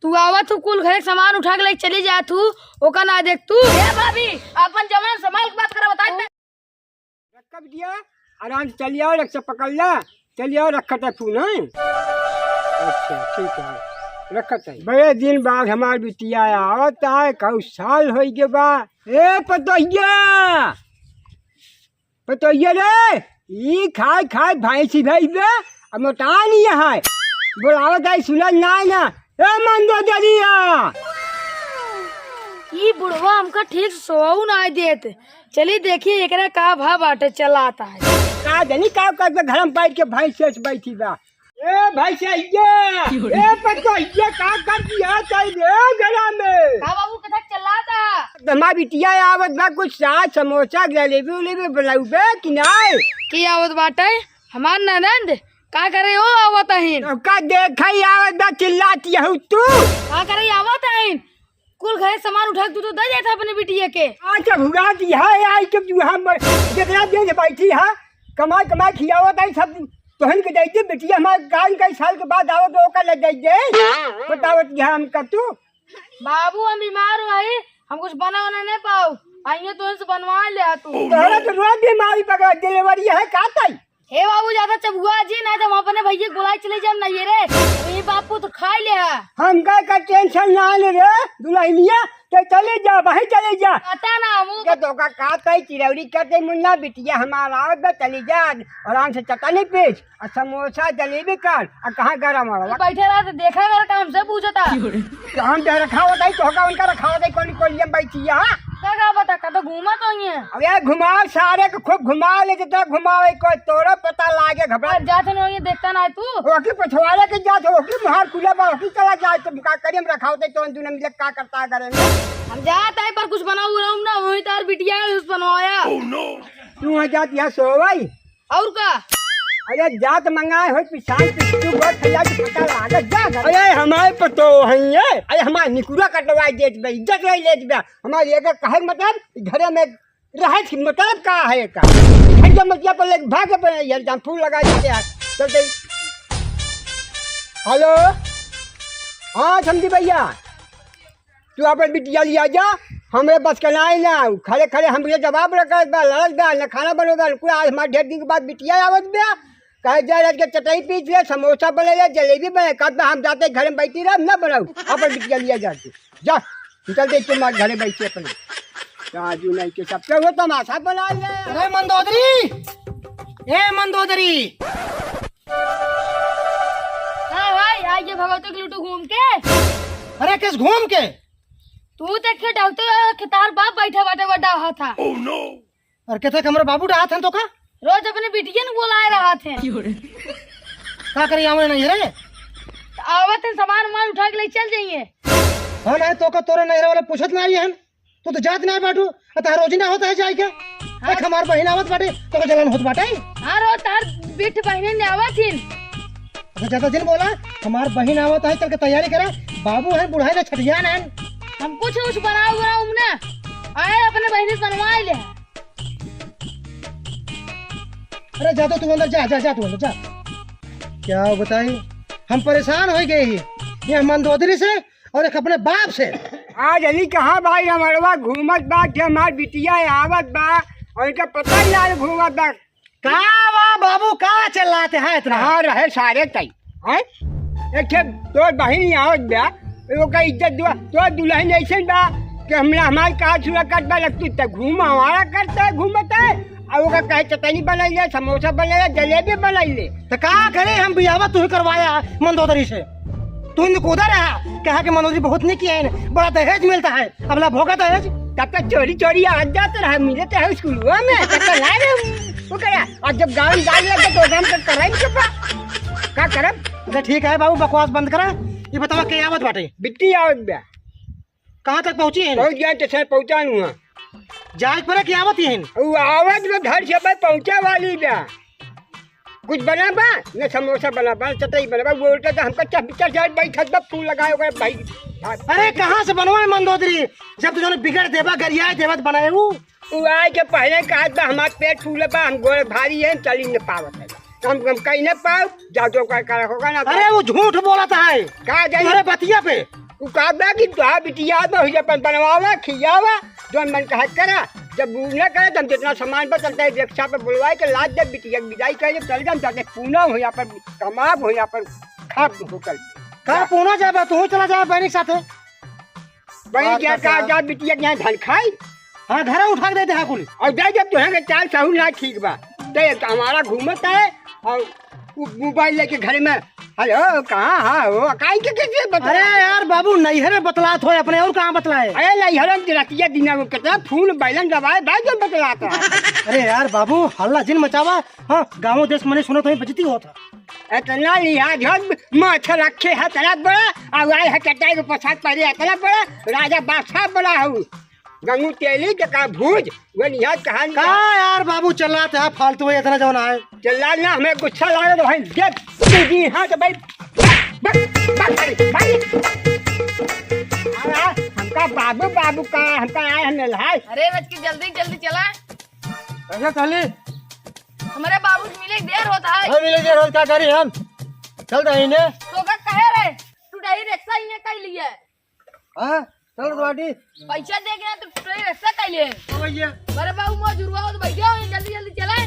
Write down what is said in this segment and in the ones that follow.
तू आवा तू कुल घरे सामान उठा के ले चली जा तू ओका ना देख तू। ए भाभी अपन जवान संभाल के बात करा बता दे। रख दिया आराम से चलिए और रक्षा पकड़ ला चलिए और रखा था फोन है। अच्छा ठीक है रखा था। बड़े दिन बाद हमार बिटिया आवता है कऊ साल हो गए बा। ए पतोहिया रे ई खाए खाए भैंसी भाई बे अब मोटा नहीं है बोलावत है सुना ना ए मंदो दरिया ई बुढ़वा हमका ठीक सोऊ ना देत। चली देखिए एकरा का भाव बाटे चलाता है का जनी का कर घर में बैठ के भैंस से बैठी बा। ए भैंस ए पतोहिया का कर दिया चल रे घरा में का बाबू कथा चलाता। हमार बिटिया आवत बा कुछ साथ समोसा जलेबी उलेबी बुलाऊबे कि नहीं की आवत बाटे हमार ननद का करे हो आवत है का देखा आवत बा चिल्लाती है तू का करे आवत है कुल घरे सामान उठा के तू तो दे जाता अपने बिटिया के। अच्छा भुगा दी है आई के तू हम देखना दे बैठी है कमाई खियावत है सब तोहन के देती बिटिया हमारे गाय कई साल के बाद आवत ओका ले दे बतावत है हम का तू बाबू हम बीमार हुए हम कुछ बना नहीं पाओ आइए तो से बनवा ले तू तोहरा तो रोज बीमारी पकड़ डिलीवरी है का तई। हे बाबू ज्यादा चबुआ जी नहीं तो हम अपने भैया बुलाई चले जाम नहीं रे ये बापू तो खा ले हम का टेंशन ना ले रे दुल्हनिया तो चले जा वहीं चले जा पता ना के तो का तई चिरौरी करते मुन्ना बिटिया हमारा आवत बा चली जा आराम से चटनी पेच और समोसा जलेबी कर और कहां गरम हो बैठे रहा तो देखा मेरा काम से पूछता हम तो रखा होता है तो उनका रखा होता है कौन कोलिया बैठी है का बता का तो घूमा तो ही है। अरे घुमाओ सारे को खूब घुमाओ ले जितना घुमाओ कोई तोरा पता लागे घबरा जाते न ये देखता ना तू ओकी पछवाड़े के जात ओकी मुहार खुला बा ओकी चला जाए तो का करी हम रखा होते तो दुनिया में का करता है करेंगे हम जाता है पर कुछ बनाऊ रहा हूं ना वही तार बिटिया है उस बनवाया तू वहां जाती है सोवाई और का अरे जात मंगाए हो पिछाड़ तू बहुत खजा के पता लागे जा अरे हमारे पतो है ये अरे हमारे निकुरा कटवाई देत बे इज्जत ले लेत बे हमारे ये कहे मतलब घरे में रहे की मतलब का है का हर मतलब पर ले भाग पे यार जान फूल लगा देते हैं चलते। हेलो हाँ समझी भैया तू अपन बिटिया लिया जा हमें बस कनाई ना खड़े खड़े हमरे जवाब रखा लड़क बा न खाना बनोगा पूरा हमारे ढेर दिन के बाद बिटिया आवत बे कहे जा के चटाई पीस ले समोसा बने ले जलेबी बने कब हम जाते घर में बैठी रह न बनाऊ अपन बिटिया लिया जाती जा चल देख तुम घरे बैठे अपने राजू नहीं के सब वो तमाशा बना ले मंदोदरी हां भाई आइए भगवती के लूटो घूम के। अरे किस घूम के तू देखे डॉक्टर खितार बाप बैठा बाटे बड़ा रहा था और कहते हमारे बाबू डहा थे तो का रोज अपने बिटिया ने बुलाए रहा थे का करिए हमें नहीं रे आवत है सामान वामान उठा के ले चल जाइए। हाँ नहीं तो का तोरे नहीं वाले पूछत ना है तो जात नहीं बाटू अतः रोज ना होता है जाए के एक हमार बहन आवत बाटे तो का जलन होत बाटे। हां रो तार बिट बहने ने आवत थी अच्छा ज्यादा दिन बोला हमार बहन आवत है चल के तैयारी करा बाबू है बुढ़ाई ना छठिया ना हम कुछ बनाऊ ना आए अपने बहन से बनवा ले। अरे जा तो तू अंदर जा तू अंदर जा क्या बताई हम परेशान हो गए ये मंदोदरी से और एक अपने बाप से। आज अली कहाँ भाई हमारा घूमत बा के हमार बिटिया आवत बा और इनका पता ही ना घूमत बा का बाबू का चिल्लाते हैं इतना हाँ रहे सारे तई हैं एक तो बहन आवत बा वो का इज्जत दुआ तो दुल्हन ऐसे बा कि हमने हमारे कहा छुआ कट बा लगती तक घूम हमारा करता है घूमता है और वो का कहे चटनी बनाई ले समोसा बनाई ले जलेबी बनाई ले तो का करे हम बियावा तू ही करवाया मंदोदरी से तू कूदा रहा कहा कि मंदोदरी बहुत नहीं किया है बड़ा दहेज मिलता है अगला भोगा दहेज तब तक चोरी आ जाते रहा मिलते है स्कूल में तब तक लाए वो करा और जब गाँव में जाने लगे तो हम तक कराई क्या करब। अच्छा ठीक है बाबू बकवास बंद करा ये बतावा के आवत बाटे बिट्टी आवत बा कहाँ तक पहुँची है पहुँच गया तो सर पहुँचानू जाए पर की आवत है वो आवत में घर से भाई पहुँचा वाली बा कुछ बना बा न समोसा बना बा चटनी बना बा वो उल्टा तो हमका चप्पल चाट बैठत बा फूल लगाए हुए भाई। अरे कहाँ से बनवाए मंदोदरी जब तुझे बिगड़ देवा गरिया देवत बनाए वो आए के पहले कहा था हमारा पेट फूले बा हम गोड़ भारी है चली न पावत है हम कहीं न पाओ जाओ जो कर होगा ना। अरे वो झूठ बोलता है कहा जाए बतिया पे तू कहा बा कि तुहा बिटिया बहु अपन बनवावा खियावा जो मन कहा करा। जब बूढ़ न करे तब जितना सामान पर चलता है रिक्शा पर बुलवाए के लाद जब बिटिया की विदाई करे जब चल जाम जाते पूना हो यहाँ पर कमाब हो यहाँ पर खा होकर कहा पूना जाबा तू चला जा बहनी के साथे। वही क्या कहा जा बिटिया के यहाँ धन खाई हाँ घर उठा के देते हाँ कुल और दे जब तुहे के चाल सहू ना ठीक बा तो हमारा घूमता है और मोबाइल लेके घर में हेलो कहाँ हाँ हो काई के कैसे बता। अरे यार बाबू नैहर में बतलात हो अपने और कहाँ बतलाए। अरे नैहरम रतिया दिन में कितना फोन बैलन दबाए भाई जब बतलाता। अरे यार बाबू हल्ला जिन मचावा। हाँ गाँव देश मैंने सुना तो बचती होता इतना लिहाज माथा रखे है इतना बड़ा और आए है कटाई के प्रसाद पहले इतना बड़ा राजा बादशाह बड़ा हूँ गंगू तेली के का भूज वो लिहाज कहानी का यार बाबू चला था फालतू है इतना जौन है चला ना हमें गुस्सा लगा तो भाई जब जी हाँ तो भाई हमका बाबू बाबू का हमका आए हमें लहाय। अरे रच की जल्दी जल्दी चला ऐसा कहली हमारे बाबू से मिले देर होता है। हम मिलेंगे रोज क्या करी हम चल रहे ने तो का कहे रे तू डाई रिक्शा ही कह लिए हाँ चल बाटी पैसा दे के तो ट्रेन रिक्शा कह लिए भैया अरे बाबू मौजूद हुआ तो बैठे हो जल्दी जल्दी चला।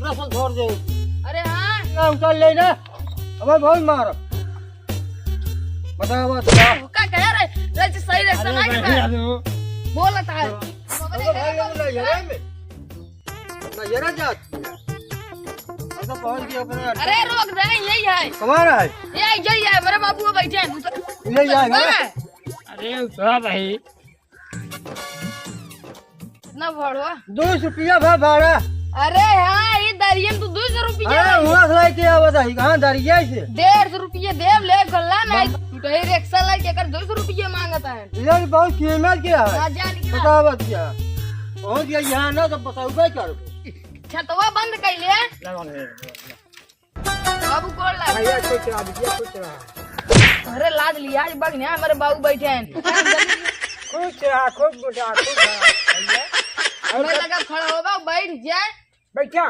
रसल छोड़ दे अरे हाँ हम चल ले ना अब बहुत मार बताओ बात का कहे रे रच सही रिक्शा नहीं है बोलता है नजरा जात ऐसा पहुंच गया अपने अरे रोक दे यही है कमार है यही है मेरे बाबू बैठे हैं ले जाएगा अरे क्या भाई कितना भाड़ा 200 रुपया भाड़ा। अरे हाँ ये दरियन तू 200 रुपया अरे हुआ खलाई के बताई कहां दरिया से 150 रुपया देव ले गल्ला नहीं तू ही रिक्शा ला के कर 200 रुपया मांगता है ये बहुत कीमत क्या है ना जान के बता बात क्या पहुंच गया यहाँ ना तो बताओ क्या कर छतवा बंद कर ले बाबू कोड़ ला भैया कुछ रहा बिटिया कुछ रहा अरे लाद लिया आज बगने हमारे बाबू बैठे हैं खुश रहा खूब बुढ़ा खुश रहा मैं लगा खड़ा होगा बैठ जाए बैठा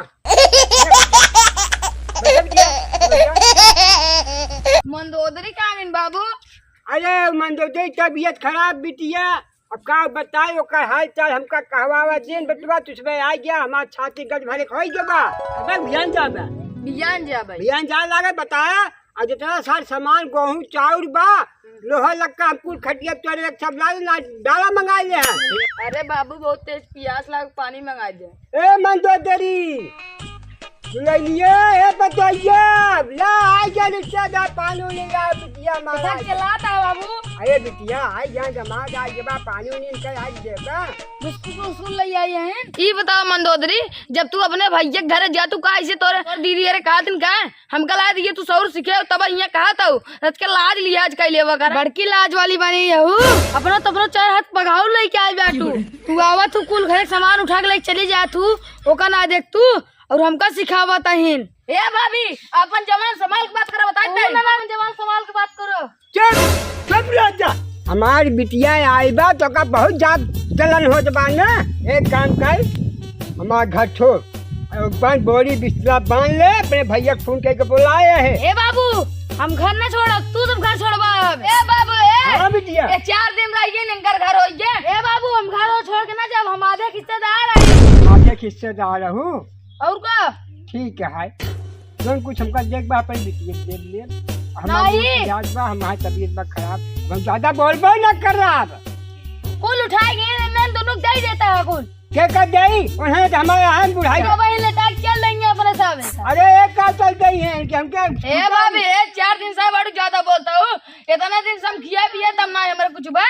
मंदोदरी कामिन बाबू अरे मंदोदरी तबीयत खराब बिटिया अब का बताए ओकर हाल चाल हमका कहवावा दिन बटवा तुझमें आ गया हमार छाती गज भरे खोई जबा अब भियान जाबा बियान जा भाई भियान जा लागे बताया और जितना सार सामान गेहूं चाउर बा लोहा लक्का कुल खटिया तोरे सब ला डाला मंगा ले अरे बाबू बहुत तेज प्यास लाग पानी मंगा दे ए मंदोदरी ले लिए ए बताइए ला आ जा रिश्तेदार पानी ले जा बिटिया मारा चलाता है बाबू अरे बिटिया आई जा जमा जा जबा पानी उनी कर आज देबा बिस्कुट सुन ले आई हैं ई बताओ मंदोदरी जब तू अपने भैया के घर जा तू का ऐसे तोरे दीदी अरे कहा दिन का हम कल दिए तू सौर सीखे तब यहाँ कहा था रच के लाज लिहाज कर लेवा कर बड़की लाज वाली बनी यहू अपना तो अपना चार हाथ पगाऊ लेके आ बैठू तू आवा तू कुल घर सामान उठा के लेके चली जा तू ओका ना देख तू और हमका सिखावा तहीन ए भाभी अपन जवान संभाल के बात करो बताइए अपन जवान संभाल के बात करो चुप चुप राजा हमारी बिटिया आईबा तो का बहुत जात जलन हो जबा ना एक काम कर हमार घर छोड़ और बोरी बिस्तरा बांध ले अपने भैया को फोन करके बुलाए है ए बाबू हम घर न छोड़ो तू सब घर छोड़वा ए बाबू हाँ बिटिया ए 4 दिन रहिए निकर घर हो गए ए बाबू हम घर छोड़ के ना जब हम आधे हिस्सेदार है आधे हिस्सेदार हूँ और का ठीक है तुम कुछ हमका देख बा अपन बिटिया देख ले नहीं। हमारी तबीयत बा खराब हम ज्यादा बोलबो न कर रहा कुल उठाएंगे मैं दोनों दे देता है कुल के कर दई उन्हें तो हमारे हम बुढ़ाई तो वही लेटा के चल लेंगे अपने साथ अरे एक का चल गई है कि हम क्या ए भाभी 4 दिन से बड़ू ज्यादा बोलता हूँ इतना दिन से हम खिया पिया तब ना हमारे कुछ बा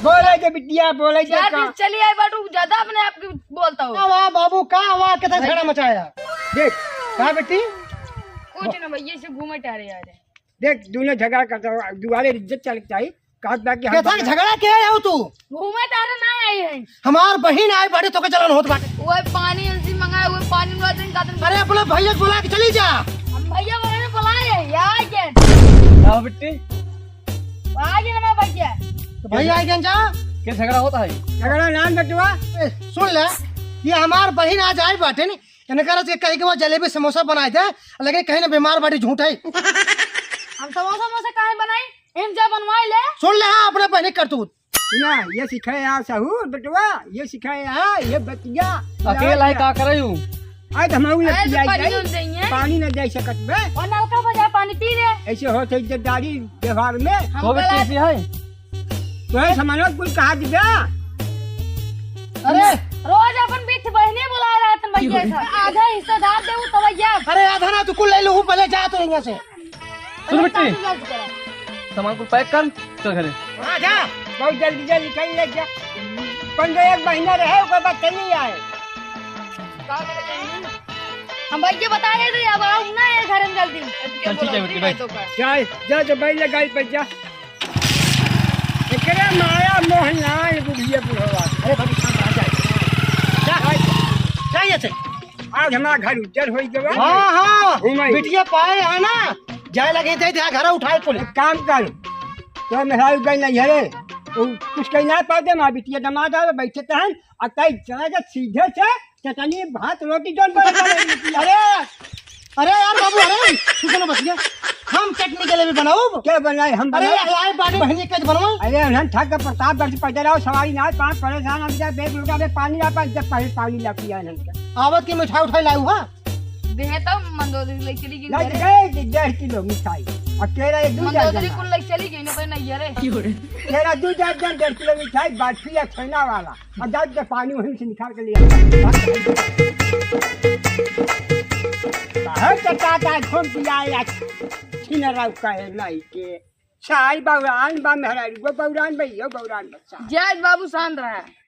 बोले के बिटिया बोले 4 दिन चली आई बड़ू ज्यादा अपने आप की बोलता हूँ वाह बाबू का वाह कितना झगड़ा मचाया देख कहा बेटी कुछ ना भैया से घूमे टारे यार देख दोनों झगड़ा करता हूँ दुआरे इज्जत चल चाहिए कहत बाकी कैसा झगड़ा क्या है तू घूमे टारे ना आई है हमार बहन आई बड़ी तो के चलन होत बाटे वो पानी उनसे मंगाए हुए पानी वाले दिन का दिन अरे अपने भैया को बुला के चली जा हम भैया बोले बुलाए यार के आओ बिट्टी आज ना मैं भैया तो भैया आई जा क्या झगड़ा होता है झगड़ा नाम बटुआ सुन ले ये हमार बहन आज आई बाटे नी इनकर से कहीं के वो जलेबी समोसा बनाए थे लेकिन कहीं ना बीमार बाटी झूठ है हम समोसा मोसा काहे बनाई इनसे बनवाई ले। सुन ले हाँ अपने पहले करतूत। ना ये सिखाए यहाँ सहूर बेटवा, ये सिखाए यहाँ ये बतिया अकेला है का करे हूँ। आज हम लोग ऐसे पियाई पानी जाई, नहीं देंगे। पानी न दे सकत बे। और नलका बजा पानी पी ले। ऐसे होते इज्जतदारी व्यवहार में हम वो भी गलत- कैसी है? तो है समानो कुल कहा दिया। अरे रोज अपन बीच बहने बुला रहा था भैया से। आधा हिस्सा डाल दे तो भैया। अरे आधा ना तू कुल ले लू पहले जा तो यहाँ से। सुन बिट्टी सामान को पैक कर चल घरे। हाँ जा बहुत जल्दी जल्दी कहीं ले जा। 15 महीना रहे उसके बाद चली आए। हम भैया बता रहे थे अब आओ ना ये घर में जल्दी। चल ठीक है बिट्टी भाई। चाय जा तो बैल लगाई पे जा। एकरे माया मोहनलाल बुढ़िया बुढ़वा। अरे भाभी शांत रह जाए। जा यहाँ से। आज हमारा घर उज्जर हो गया। हाँ हाँ घूमाई। बिटिया पाए है ना जाए लगे थे घर उठाए पुलिस। एक काम कर तो मेरा गई नहीं है कुछ कहीं ना पाते माँ बिटिया दमाद आ बैठे तहन अतई चला सीधे से चटनी भात रोटी जोन पर अरे अरे यार बाबू अरे सुनो बस गया हम चटनी के लिए भी बनाओ। क्या बनाए हम अरे बनाए? आए बाटी बहनी कैसे बनवाओ। अरे हम ठग प्रतापगढ़ से पैदल आओ सवारी ना पाँच परेशान हम जा बेग लुटा में पानी ना पाए जब पहले पानी ला पिया इनका आवत की मिठाई उठाई लाऊ हाँ। देहे तो मंदोदरी ले चली गई लग घरे। गए 1.5 किलो मिठाई और तेरा एक दूध मंदोदरी कुल ले चली गई ना कोई नहीं रे। तेरा दूध 1.5 किलो मिठाई बाटी या छेना वाला और जब से पानी वहीं से निकाल के लिया हर चटाता घूम पिया या छीन रहा का है नहीं के साल बौरान बा मेहरा वो बौरान भैया बौरान बच्चा जय बाबू शांत रहा।